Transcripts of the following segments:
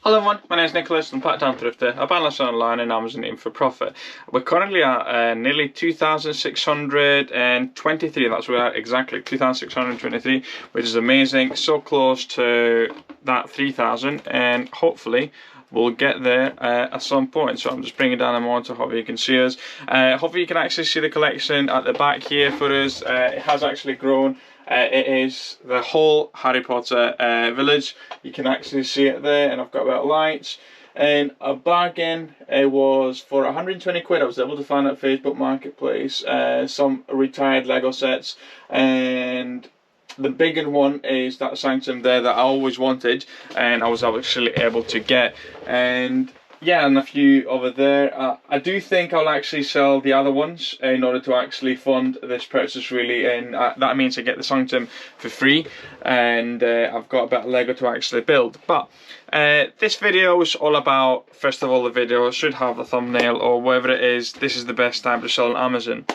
Hello everyone, my name is Nicholas, I'm part-time thrifter. I buy and sell online and Amazon in for profit. We're currently at nearly 2,623, that's where we are exactly, 2,623, which is amazing. So close to that 3,000, and hopefully we'll get there at some point. So I'm just bringing down the monitor, hopefully you can see us. Hopefully you can actually see the collection at the back here for us. It has actually grown. It is the whole Harry Potter village. You can actually see it there, and I've got about lights. And a bargain, it was for 120 quid. I was able to find at Facebook Marketplace some retired Lego sets, and the bigger one is that Sanctum there that I always wanted, and I was actually able to get. And yeah, and a few over there. I do think I'll actually sell the other ones in order to actually fund this purchase, really, and that means I get the Sanctum for free, and I've got a bit of Lego to actually build. But this video is all about, first of all, the video should have a thumbnail or whatever it is. This is the best time to sell on Amazon.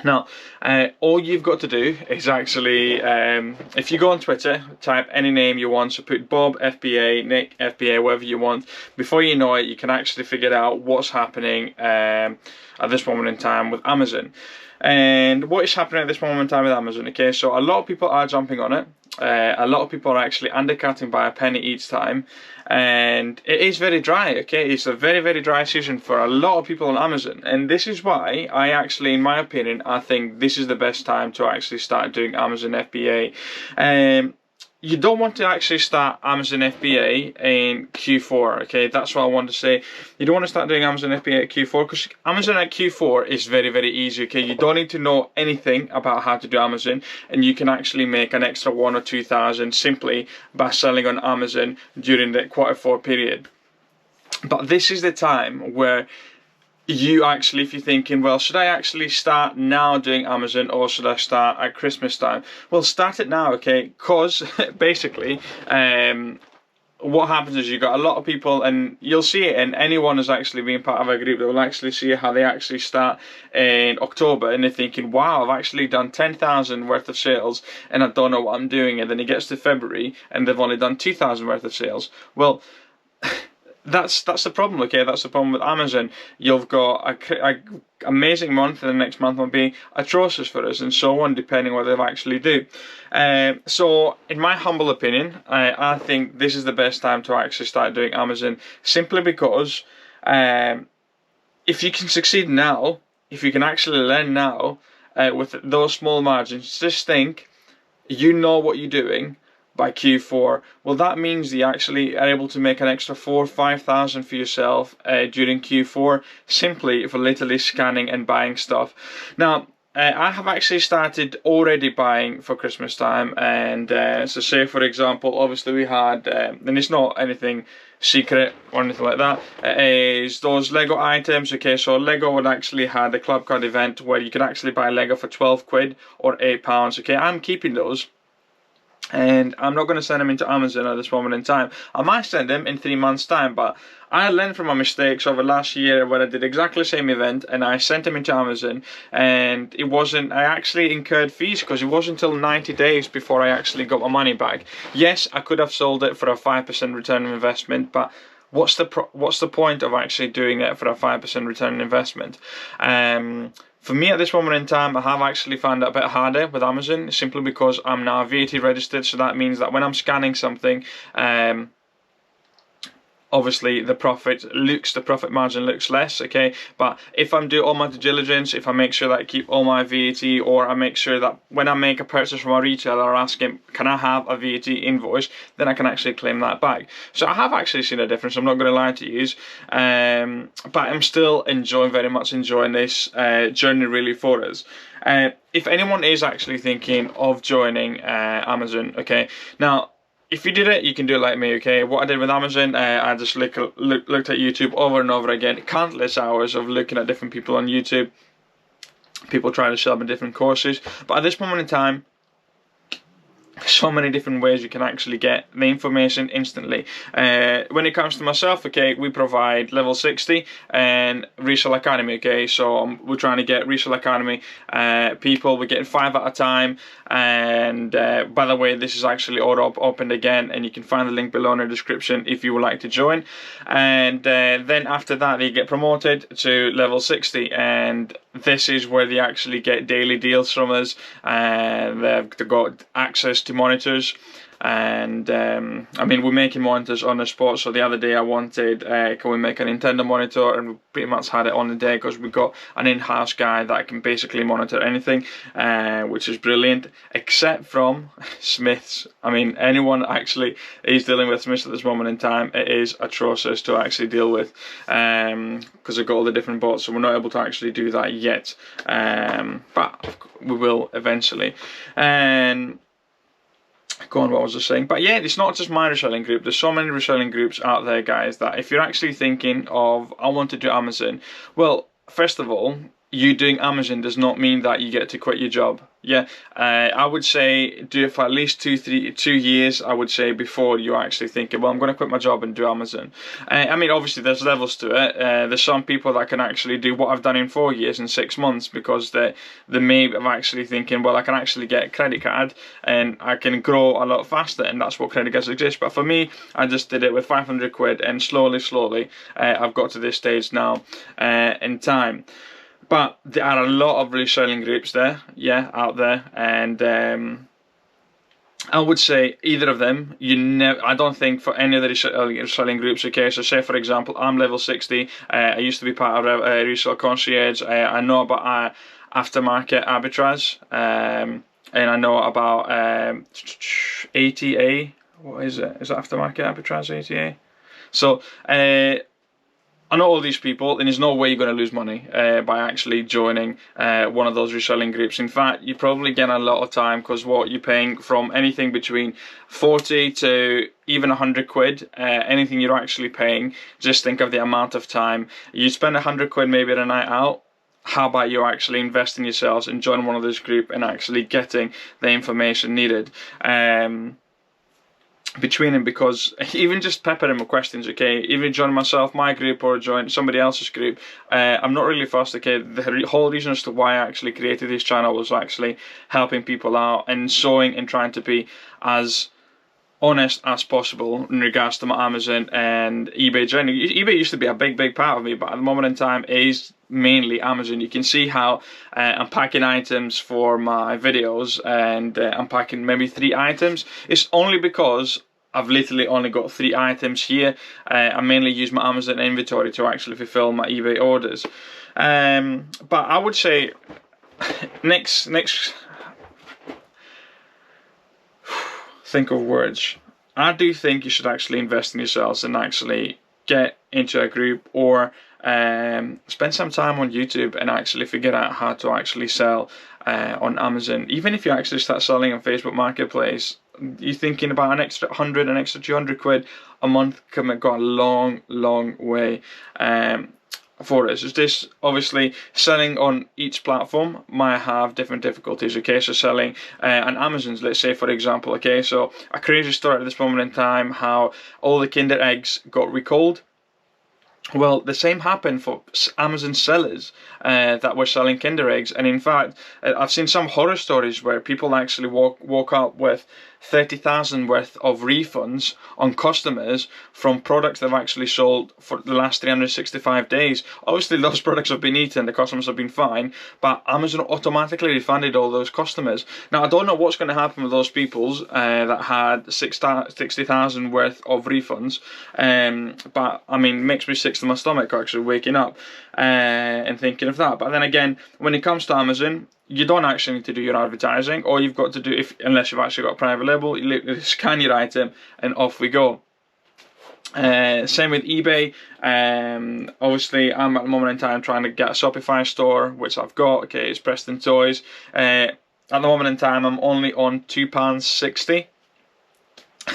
Now, all you've got to do is actually, if you go on Twitter, type any name you want, so put Bob FBA, Nick FBA, whatever you want. Before you know it, you can actually figure out what's happening at this moment in time with Amazon. And what is happening at this moment in time with Amazon, okay, so a lot of people are jumping on it. A lot of people are actually undercutting by a penny each time, and it is very dry, okay. It's a very, very dry season for a lot of people on Amazon, and this is why I actually, in my opinion, I think this is the best time to actually start doing Amazon FBA. You don't want to actually start Amazon FBA in Q4, okay? That's what I want to say. You don't want to start doing Amazon FBA at Q4, because Amazon at Q4 is very, very easy, okay? You don't need to know anything about how to do Amazon, and you can actually make an extra 1,000 or 2,000 simply by selling on Amazon during the Q4 period. But this is the time where you actually, if you're thinking, well, should I actually start now doing Amazon, or should I start at Christmas time? Well, start it now, okay? Because basically, what happens is you got a lot of people, and you'll see it, and anyone who's actually being part of a group, they will actually see how they actually start in October, and they're thinking, wow, I've actually done 10,000 worth of sales, and I don't know what I'm doing. And then it gets to February, and they've only done 2,000 worth of sales. Well, that's the problem, okay? That's the problem with Amazon. You've got a amazing month, and the next month will be atrocious for us, and so on, depending what they actually do. So, in my humble opinion, I think this is the best time to actually start doing Amazon, simply because if you can succeed now, if you can actually learn now with those small margins, just think, you know what you're doing by Q4, well, that means you actually are able to make an extra 4,000 or 5,000 for yourself during Q4, simply for literally scanning and buying stuff. Now, I have actually started already buying for Christmas time, and so say for example, obviously we had, and it's not anything secret or anything like that, is those Lego items, okay, so Lego would actually had a club card event where you could actually buy Lego for 12 quid or £8, okay. I'm keeping those, and I'm not going to send them into Amazon at this moment in time. I might send them in 3 months time, but I learned from my mistakes over last year where I did exactly the same event, and I sent them into Amazon, and it wasn't, I actually incurred fees because it wasn't until 90 days before I actually got my money back. Yes, I could have sold it for a 5% return on investment, but what's the point of actually doing it for a 5% return on investment? For me at this moment in time, I have actually found it a bit harder with Amazon, simply because I'm now VAT registered, so that means that when I'm scanning something, obviously the profit margin looks less, okay. But if I'm doing all my due diligence, if I make sure that I keep all my VAT, or I make sure that when I make a purchase from a retailer, I ask him, can I have a VAT invoice, then I can actually claim that back. So I have actually seen a difference, I'm not going to lie to you, but I'm still very much enjoying this journey really for us. If anyone is actually thinking of joining Amazon, okay, now, if you did it, you can do it like me, okay? What I did with Amazon, I just looked at YouTube over and over again, countless hours of looking at different people on YouTube, people trying to sell me different courses. But at this moment in time, so many different ways you can actually get the information instantly. When it comes to myself, okay, we provide level 60 and Resale Academy, okay, so we're trying to get Resale Academy people. We're getting 5 at a time, and by the way, this is actually auto opened again, and you can find the link below in the description if you would like to join. And then after that, they get promoted to level 60, and this is where they actually get daily deals from us, and they've got access to monitors. And I mean, we're making monitors on the spot. So the other day I wanted, can we make a Nintendo monitor, and we pretty much had it on the day because we got an in-house guy that can basically monitor anything, which is brilliant, except from Smiths. I mean, anyone actually is dealing with Smiths at this moment in time, it is atrocious to actually deal with, because they've got all the different bots, so we're not able to actually do that yet, but we will eventually. And go on, what was I saying? But yeah, it's not just my reselling group. There's so many reselling groups out there, guys, that if you're actually thinking of, I want to do Amazon, well, first of all, you doing Amazon does not mean that you get to quit your job. Yeah, I would say do it for at least 2 years, I would say, before you actually think, well, I'm going to quit my job and do Amazon. I mean, obviously there's levels to it. There's some people that can actually do what I've done in 4 years in 6 months, because they may be actually thinking, well, I can actually get a credit card and I can grow a lot faster, and that's what credit cards exist. But for me, I just did it with 500 quid, and slowly, I've got to this stage now in time. But there are a lot of reselling groups there, yeah, out there, and I would say either of them. I don't think for any of the reselling groups, okay. So say for example, I'm level 60. I used to be part of Resale Concierge. I know about aftermarket arbitrage, and I know about ATA. What is it? Is it aftermarket arbitrage, ATA? So I know all these people, and there's no way you're going to lose money by actually joining one of those reselling groups. In fact, you probably get a lot of time, because what you're paying from anything between 40 to even 100 quid, anything you're actually paying, just think of the amount of time. You spend 100 quid maybe at a night out. How about you actually invest in yourselves and join one of those groups and actually getting the information needed between them, because even just pepper them with questions, okay, even join myself, my group, or join somebody else's group, I'm not really fussed, okay. The whole reason as to why I actually created this channel was actually helping people out and showing and trying to be as honest as possible in regards to my Amazon and eBay journey. eBay used to be a big part of me, but at the moment in time it is mainly Amazon. You can see how I'm packing items for my videos, and I'm packing maybe 3 items. It's only because I've literally only got 3 items here. I mainly use my Amazon inventory to actually fulfill my eBay orders. But I would say next think of words. I do think you should actually invest in yourselves and actually get into a group, or spend some time on YouTube and actually figure out how to actually sell on Amazon. Even if you actually start selling on Facebook Marketplace, you're thinking about an extra 100, an extra 200 quid a month can go a long way for us. Is this obviously selling on each platform might have different difficulties, okay. So selling on Amazon's, let's say for example, okay, so a crazy story at this moment in time, how all the Kinder eggs got recalled. Well, the same happened for Amazon sellers that were selling Kinder eggs, and in fact, I've seen some horror stories where people actually walk out with 30,000 worth of refunds on customers from products they've actually sold for the last 365 days. Obviously, those products have been eaten, the customers have been fine, but Amazon automatically refunded all those customers. Now, I don't know what's going to happen with those people that had 60,000 worth of refunds, but I mean, makes me sick to my stomach actually waking up and thinking of that. But then again, when it comes to Amazon, you don't actually need to do your advertising. All you've got to do, unless you've actually got a private label, you scan your item and off we go. Same with eBay. Obviously, I'm at the moment in time trying to get a Shopify store, which I've got. Okay, it's Preston Toys. At the moment in time, I'm only on £2.60.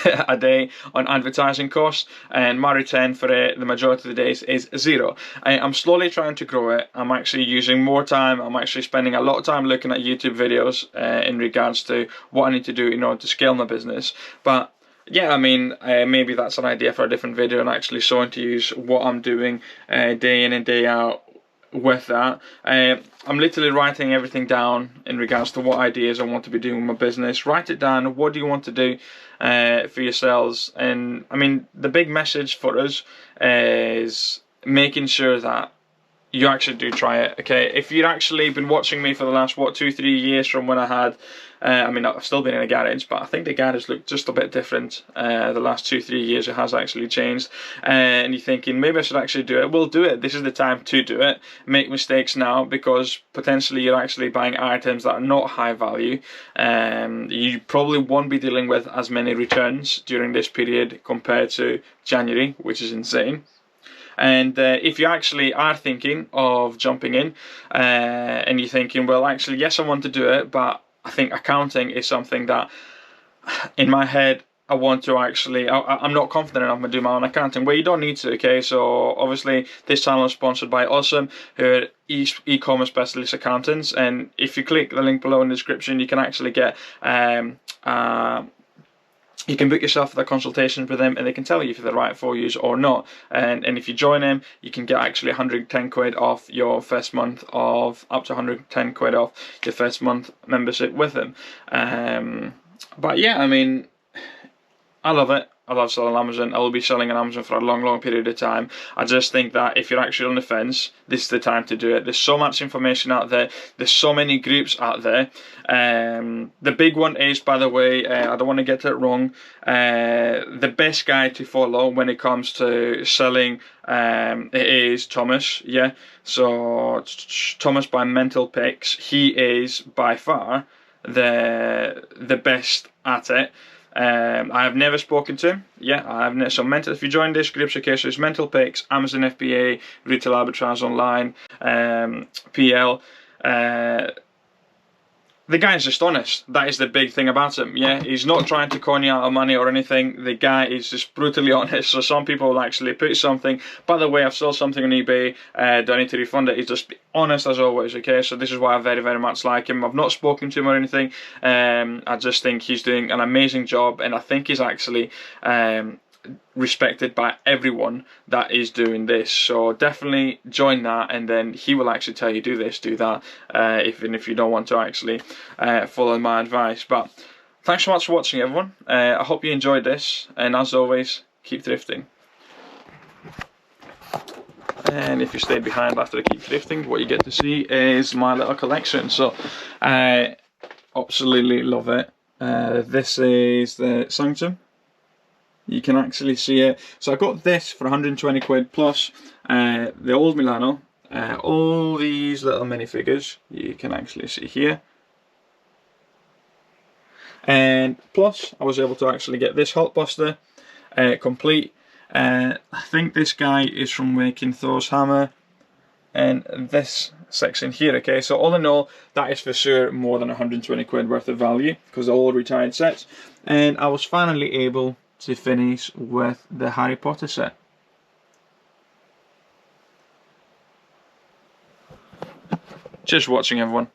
a day on advertising costs, and my return for it the majority of the days is 0. I'm slowly trying to grow it. I'm actually using more time. I'm actually spending a lot of time looking at YouTube videos in regards to what I need to do in order to scale my business. But yeah, I mean, maybe that's an idea for a different video, and actually showing to use what I'm doing day in and day out with that. I'm literally writing everything down in regards to what ideas I want to be doing with my business. Write it down. What do you want to do for yourselves? And I mean, the big message for us is making sure that you actually do try it. Okay, if you've actually been watching me for the last 2-3 years from when I had I mean, I've still been in a garage, but I think the garage looked just a bit different the last 2-3 years. It has actually changed, and you're thinking maybe I should actually do it. Well, do it. This is the time to do it. Make mistakes now, because potentially you're actually buying items that are not high value. You probably won't be dealing with as many returns during this period compared to January, which is insane. And if you actually are thinking of jumping in and you're thinking, well, actually, yes, I want to do it, but I think accounting is something that in my head I want to actually, I'm not confident enough to do my own accounting. Well, you don't need to, okay? So obviously this channel is sponsored by Awesome, who are e-commerce specialist accountants. And if you click the link below in the description, you can actually get you can book yourself for the consultation with them, and they can tell you if they're right for you or not. And if you join them, you can get actually 110 quid off your first month of, up to 110 quid off your first month membership with them. But yeah, I mean, I love it. I love selling on Amazon. I will be selling on Amazon for a long period of time. I just think that if you're actually on the fence, this is the time to do it. There's so much information out there. There's so many groups out there. The big one is, by the way, I don't want to get it wrong, the best guy to follow when it comes to selling it is Thomas. Yeah, so Thomas by Mental Picks. He is by far the best at it. I have never spoken to him. Yeah, I have never. So if you join this group, okay, so it's Mental Picks, Amazon FBA, Retail Arbitrage Online, PL. The guy's just honest. That is the big thing about him. Yeah, he's not trying to con you out of money or anything. The guy is just brutally honest. So some people will actually put something, by the way, I've sold something on eBay, do I need to refund it? He's just honest as always, okay? So this is why I very much like him. I've not spoken to him or anything. I just think he's doing an amazing job, and I think he's actually respected by everyone that is doing this. So definitely join that, and then he will actually tell you do this, do that, even if you don't want to actually follow my advice. But thanks so much for watching, everyone. I hope you enjoyed this, and as always, keep thrifting. And if you stay behind after I keep thrifting, what you get to see is my little collection. So I absolutely love it. This is the Sanctum. You can actually see it. So I got this for 120 quid plus the old Milano. All these little minifigures you can actually see here. And plus I was able to actually get this Hulkbuster complete. I think this guy is from making Thor's hammer, and this section here, okay? So all in all, that is for sure more than 120 quid worth of value, because they're all retired sets. And I was finally able to finish with the Harry Potter set. Just watching, everyone.